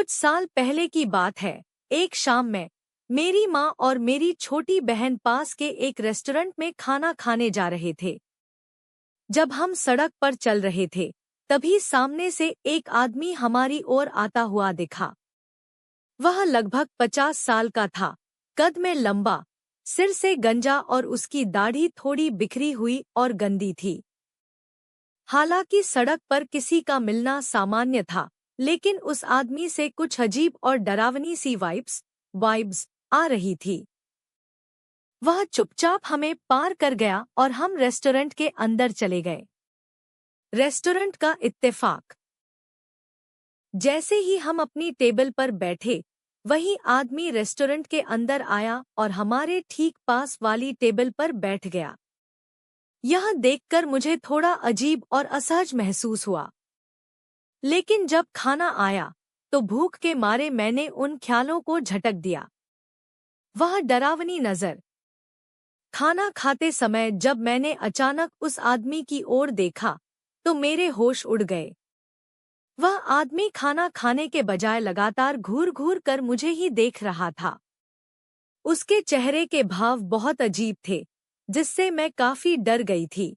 कुछ साल पहले की बात है। एक शाम में मेरी माँ और मेरी छोटी बहन पास के एक रेस्टोरेंट में खाना खाने जा रहे थे। जब हम सड़क पर चल रहे थे, तभी सामने से एक आदमी हमारी ओर आता हुआ दिखा। वह लगभग 50 साल का था, कद में लंबा, सिर से गंजा और उसकी दाढ़ी थोड़ी बिखरी हुई और गंदी थी। हालांकि सड़क पर किसी का मिलना सामान्य था, लेकिन उस आदमी से कुछ अजीब और डरावनी सी वाइब्स आ रही थी। वह चुपचाप हमें पार कर गया और हम रेस्टोरेंट के अंदर चले गए। रेस्टोरेंट का इत्तेफाक। जैसे ही हम अपनी टेबल पर बैठे, वही आदमी रेस्टोरेंट के अंदर आया और हमारे ठीक पास वाली टेबल पर बैठ गया। यह देखकर मुझे थोड़ा अजीब और असहज महसूस हुआ, लेकिन जब खाना आया तो भूख के मारे मैंने उन ख्यालों को झटक दिया। वह डरावनी नजर। खाना खाते समय जब मैंने अचानक उस आदमी की ओर देखा तो मेरे होश उड़ गए। वह आदमी खाना खाने के बजाय लगातार घूर घूर कर मुझे ही देख रहा था। उसके चेहरे के भाव बहुत अजीब थे, जिससे मैं काफी डर गई थी।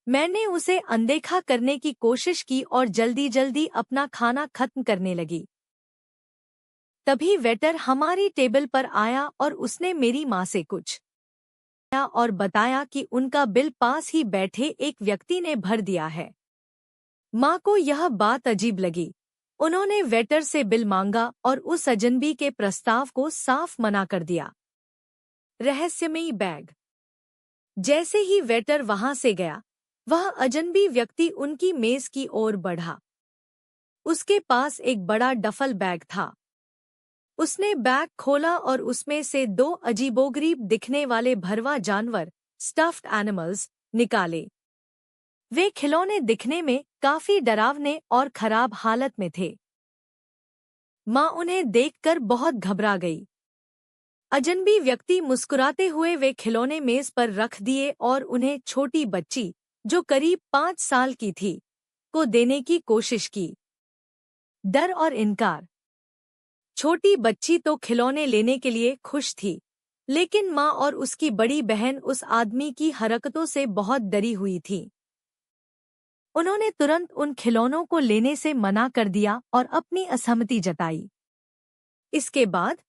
मैंने उसे अनदेखा करने की कोशिश की और जल्दी जल्दी अपना खाना खत्म करने लगी। तभी वेटर हमारी टेबल पर आया और उसने मेरी माँ से कुछ और बताया कि उनका बिल पास ही बैठे एक व्यक्ति ने भर दिया है। माँ को यह बात अजीब लगी। उन्होंने वेटर से बिल मांगा और उस अजनबी के प्रस्ताव को साफ मना कर दिया। रहस्यमयी बैग। जैसे ही वेटर वहां से गया, वह अजनबी व्यक्ति उनकी मेज की ओर बढ़ा। उसके पास एक बड़ा डफल बैग था। उसने बैग खोला और उसमें से 2 अजीबोगरीब दिखने वाले भरवा जानवर, स्टफ्ड एनिमल्स, निकाले। वे खिलौने दिखने में काफी डरावने और खराब हालत में थे। माँ उन्हें देखकर बहुत घबरा गई। अजनबी व्यक्ति मुस्कुराते हुए वे खिलौने मेज पर रख दिए और उन्हें छोटी बच्ची, जो करीब 5 साल की थी, को देने की कोशिश की। डर और इनकार। छोटी बच्ची तो खिलौने लेने के लिए खुश थी, लेकिन माँ और उसकी बड़ी बहन उस आदमी की हरकतों से बहुत डरी हुई थी। उन्होंने तुरंत उन खिलौनों को लेने से मना कर दिया और अपनी असहमति जताई। इसके बाद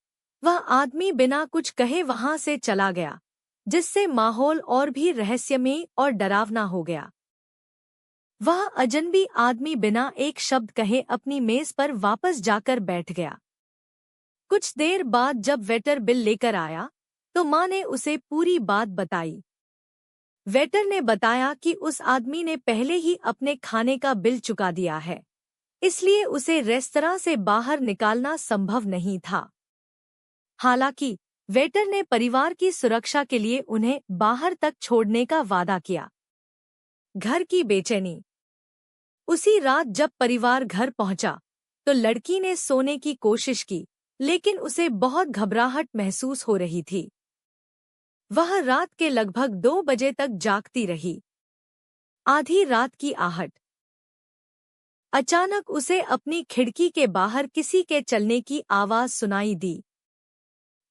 वह आदमी बिना कुछ कहे वहां से चला गया, जिससे माहौल और भी रहस्यमयी और डरावना हो गया। वह अजनबी आदमी बिना एक शब्द कहे अपनी मेज पर वापस जाकर बैठ गया। कुछ देर बाद जब वेटर बिल लेकर आया, तो माँ ने उसे पूरी बात बताई। वेटर ने बताया कि उस आदमी ने पहले ही अपने खाने का बिल चुका दिया है, इसलिए उसे रेस्तरां से बाहर निकालना संभव नहीं था। हालांकि वेटर ने परिवार की सुरक्षा के लिए उन्हें बाहर तक छोड़ने का वादा किया। घर की बेचैनी। उसी रात जब परिवार घर पहुंचा, तो लड़की ने सोने की कोशिश की, लेकिन उसे बहुत घबराहट महसूस हो रही थी। वह रात के लगभग 2 बजे तक जागती रही। आधी रात की आहट। अचानक उसे अपनी खिड़की के बाहर किसी के चलने की आवाज सुनाई दी।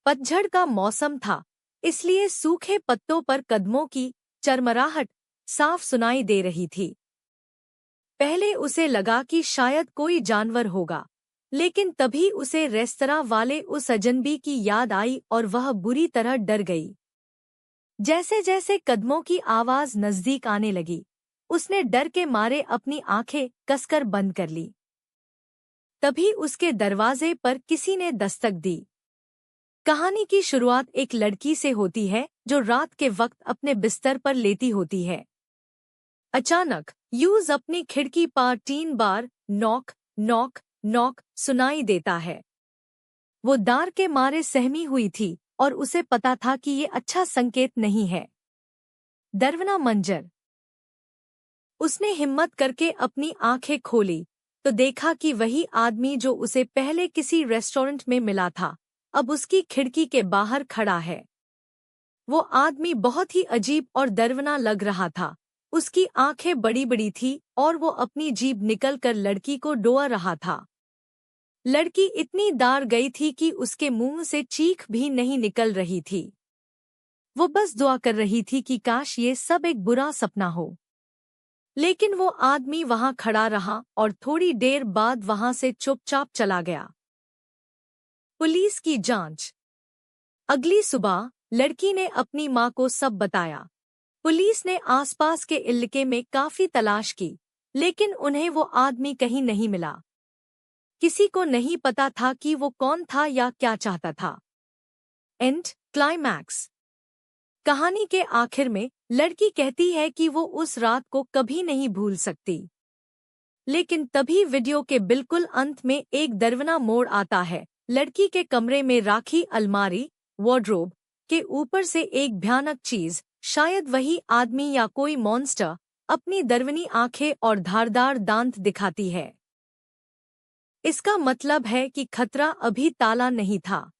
पतझड़ का मौसम था, इसलिए सूखे पत्तों पर कदमों की चरमराहट साफ सुनाई दे रही थी। पहले उसे लगा कि शायद कोई जानवर होगा, लेकिन तभी उसे रेस्तरां वाले उस अजनबी की याद आई और वह बुरी तरह डर गई। जैसे जैसे कदमों की आवाज नजदीक आने लगी, उसने डर के मारे अपनी आंखें कसकर बंद कर ली। तभी उसके दरवाजे पर किसी ने दस्तक दी। कहानी की शुरुआत एक लड़की से होती है जो रात के वक्त अपने बिस्तर पर लेटी होती है। अचानक यूज अपनी खिड़की पर 3 बार नॉक नॉक नॉक सुनाई देता है। वो डर के मारे सहमी हुई थी और उसे पता था कि ये अच्छा संकेत नहीं है। डरावना मंजर। उसने हिम्मत करके अपनी आंखें खोली तो देखा कि वही आदमी जो उसे पहले किसी रेस्टोरेंट में मिला था, अब उसकी खिड़की के बाहर खड़ा है। वो आदमी बहुत ही अजीब और डरावना लग रहा था। उसकी आंखें बड़ी बड़ी थी और वो अपनी जीभ निकल कर लड़की को डोआ रहा था। लड़की इतनी डर गई थी कि उसके मुंह से चीख भी नहीं निकल रही थी। वो बस दुआ कर रही थी कि काश ये सब एक बुरा सपना हो। लेकिन वो आदमी वहां खड़ा रहा और थोड़ी देर बाद वहां से चुपचाप चला गया। पुलिस की जांच। अगली सुबह लड़की ने अपनी मां को सब बताया। पुलिस ने आसपास के इलाके में काफी तलाश की, लेकिन उन्हें वो आदमी कहीं नहीं मिला। किसी को नहीं पता था कि वो कौन था या क्या चाहता था। And climax. कहानी के आखिर में लड़की कहती है कि वो उस रात को कभी नहीं भूल सकती। लेकिन तभी वीडियो के बिल्कुल अंत में एक डरावना मोड़ आता है। लड़की के कमरे में राखी अलमारी वार्डरोब के ऊपर से एक भयानक चीज, शायद वही आदमी या कोई मॉन्स्टर, अपनी डरावनी आंखें और धारदार दांत दिखाती है। इसका मतलब है कि खतरा अभी टला नहीं था।